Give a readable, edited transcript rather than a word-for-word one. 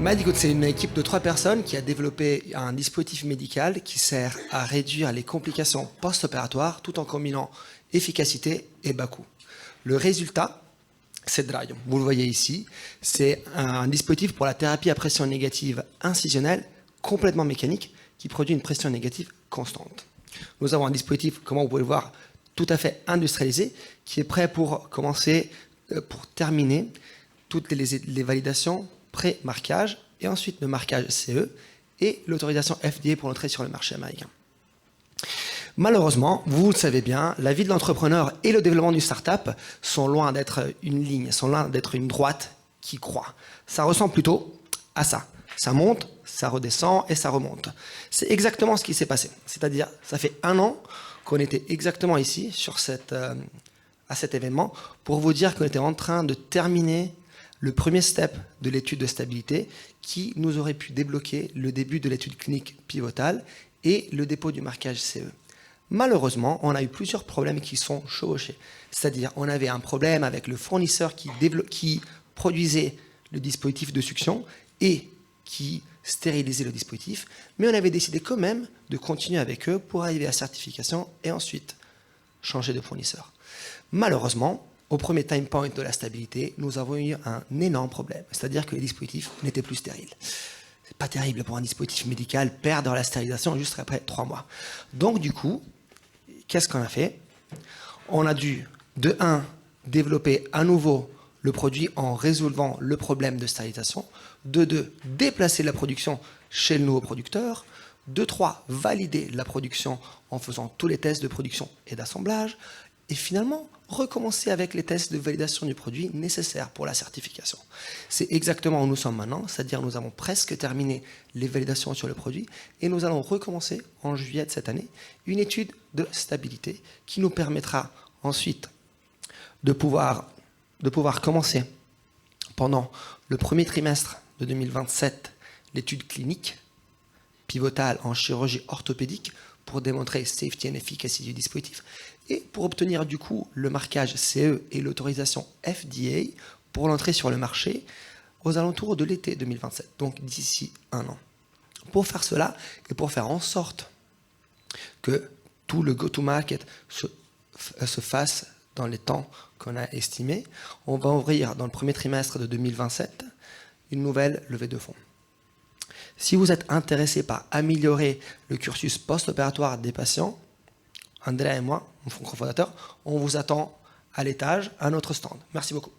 Medigood, c'est une équipe de 3 personnes qui a développé un dispositif médical qui sert à réduire les complications post-opératoires tout en combinant efficacité et bas coût. Le résultat, c'est Dryon. Vous le voyez ici, c'est un dispositif pour la thérapie à pression négative incisionnelle complètement mécanique qui produit une pression négative constante. Nous avons un dispositif, comme vous pouvez le voir, tout à fait industrialisé, qui est prêt pour commencer, pour terminer toutes les validations pré-marquage et ensuite le marquage CE et l'autorisation FDA pour l'entrée sur le marché américain. Malheureusement, vous le savez bien, la vie de l'entrepreneur et le développement du start-up sont loin d'être une ligne, sont loin d'être une droite qui croît. Ça ressemble plutôt à ça. Ça monte, ça redescend et ça remonte. C'est exactement ce qui s'est passé. C'est-à-dire, ça fait 1 an qu'on était exactement ici, à cet événement, pour vous dire qu'on était en train de terminer le premier step de l'étude de stabilité qui nous aurait pu débloquer le début de l'étude clinique pivotale et le dépôt du marquage CE. Malheureusement, on a eu plusieurs problèmes qui sont chevauchés. C'est-à-dire, on avait un problème avec le fournisseur qui produisait le dispositif de succion et qui stérilisait le dispositif, mais on avait décidé quand même de continuer avec eux pour arriver à certification et ensuite changer de fournisseur. Malheureusement, au premier time point de la stabilité, nous avons eu un énorme problème, c'est-à-dire que les dispositifs n'étaient plus stériles. C'est pas terrible pour un dispositif médical perdre la stérilisation juste après 3 mois. Donc du coup, qu'est-ce qu'on a fait? On a dû, de 1, développer à nouveau le produit en résolvant le problème de stérilisation, de 2, déplacer la production chez le nouveau producteur, de 3, valider la production en faisant tous les tests de production et d'assemblage, et finalement, recommencer avec les tests de validation du produit nécessaires pour la certification. C'est exactement où nous sommes maintenant, c'est-à-dire nous avons presque terminé les validations sur le produit et nous allons recommencer en juillet de cette année une étude de stabilité qui nous permettra ensuite de pouvoir commencer pendant le premier trimestre de 2027 l'étude clinique pivotale en chirurgie orthopédique pour démontrer safety and efficacy du dispositif et pour obtenir du coup le marquage CE et l'autorisation FDA pour l'entrée sur le marché aux alentours de l'été 2027, donc d'ici 1 an. Pour faire cela et pour faire en sorte que tout le go-to-market se fasse dans les temps qu'on a estimés, on va ouvrir dans le premier trimestre de 2027 une nouvelle levée de fonds. Si vous êtes intéressé par améliorer le cursus post-opératoire des patients, Andrea et moi, mon cofondateur, on vous attend à l'étage, à notre stand. Merci beaucoup.